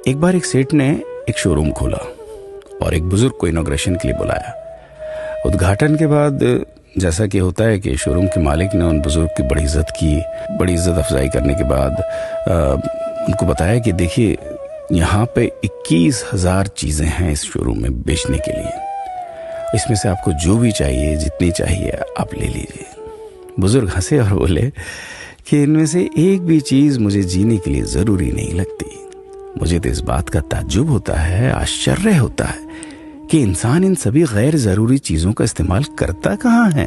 एक बार एक सेठ ने एक शोरूम खोला और एक बुजुर्ग को इनॉग्रेशन के लिए बुलाया। उद्घाटन के बाद जैसा कि होता है कि शोरूम के मालिक ने उन बुजुर्ग की बड़ी इज्जत की। बड़ी इज्जत अफजाई करने के बाद उनको बताया कि देखिए, यहाँ पे 21,000 चीज़ें हैं इस शोरूम में बेचने के लिए। इसमें से आपको जो भी चाहिए, जितनी चाहिए आप ले लीजिए। बुजुर्ग हंसे और बोले कि इनमें से एक भी चीज़ मुझे जीने के लिए ज़रूरी नहीं लगती। मुझे तो इस बात का ताज्जुब होता है, आश्चर्य होता है कि इंसान इन सभी गैर ज़रूरी चीज़ों का इस्तेमाल करता कहाँ है।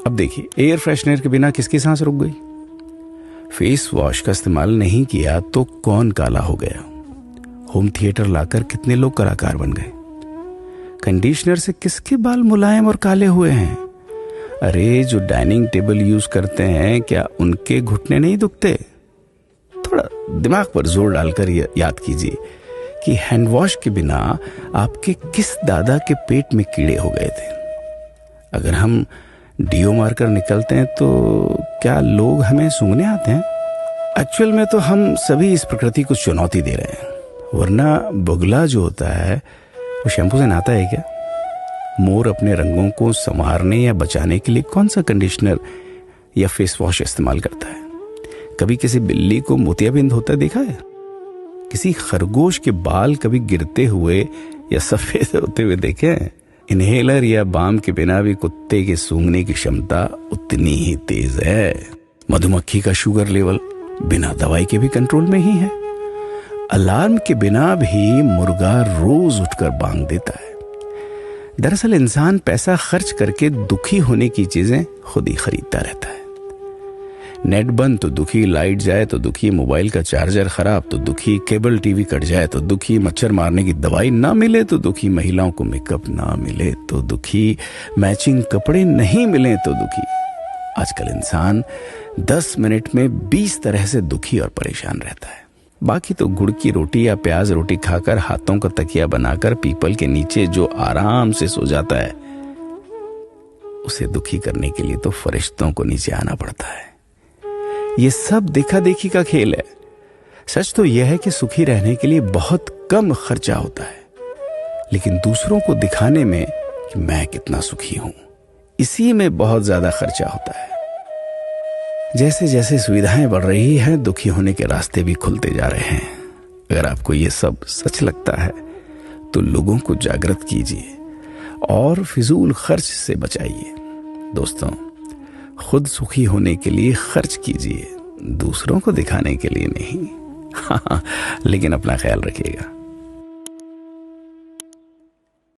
अब देखिए, एयर फ्रेशनर के बिना किसकी सांस रुक गई? फेस वॉश का इस्तेमाल नहीं किया तो कौन काला हो गया? होम थिएटर लाकर कितने लोग कलाकार बन गए? कंडीशनर से किसके बाल मुलायम और काले हुए हैं? अरे, जो डाइनिंग टेबल यूज करते हैं, क्या उनके घुटने नहीं दुखते? थोड़ा दिमाग पर जोर डालकर याद कीजिए कि हैंड वॉश के बिना आपके किस दादा के पेट में कीड़े हो गए थे। अगर हम डीओ मारकर निकलते हैं तो क्या लोग हमें सूंघने आते हैं? एक्चुअल में तो हम सभी इस प्रकृति को चुनौती दे रहे हैं, वरना बुगला जो होता है वो शैम्पू से नहाता है क्या? मोर अपने रंगों को संवारने या बचाने के लिए कौन सा कंडीशनर या फेस वॉश इस्तेमाल करता है? कभी किसी बिल्ली को मोतियाबिंद होता देखा है? किसी खरगोश के बाल कभी गिरते हुए या सफेद होते हुए देखे हैं? इनहेलर या बाम के बिना भी कुत्ते के सूंघने की क्षमता उतनी ही तेज है। मधुमक्खी का शुगर लेवल बिना दवाई के भी कंट्रोल में ही है। अलार्म के बिना भी मुर्गा रोज उठकर बांग देता है। दरअसल इंसान पैसा खर्च करके दुखी होने की चीजें खुद ही खरीदता रहता है। नेट बंद तो दुखी, लाइट जाए तो दुखी, मोबाइल का चार्जर खराब तो दुखी, केबल टीवी कट जाए तो दुखी, मच्छर मारने की दवाई ना मिले तो दुखी, महिलाओं को मेकअप ना मिले तो दुखी, मैचिंग कपड़े नहीं मिले तो दुखी। आजकल इंसान 10 मिनट में 20 तरह से दुखी और परेशान रहता है। बाकी तो गुड़ की रोटी या प्याज रोटी खाकर हाथों का तकिया बनाकर पीपल के नीचे जो आराम से सो जाता है, उसे दुखी करने के लिए तो फरिश्तों को नीचे आना पड़ता है। ये सब देखा देखी का खेल है। सच तो यह है कि सुखी रहने के लिए बहुत कम खर्चा होता है, लेकिन दूसरों को दिखाने में कि मैं कितना सुखी हूं, इसी में बहुत ज्यादा खर्चा होता है। जैसे जैसे सुविधाएं बढ़ रही हैं, दुखी होने के रास्ते भी खुलते जा रहे हैं। अगर आपको ये सब सच लगता है तो लोगों को जागृत कीजिए और फिजूल खर्च से बचाइए। दोस्तों, खुद सुखी होने के लिए खर्च कीजिए, दूसरों को दिखाने के लिए नहीं। हाँ, लेकिन अपना ख्याल रखिएगा।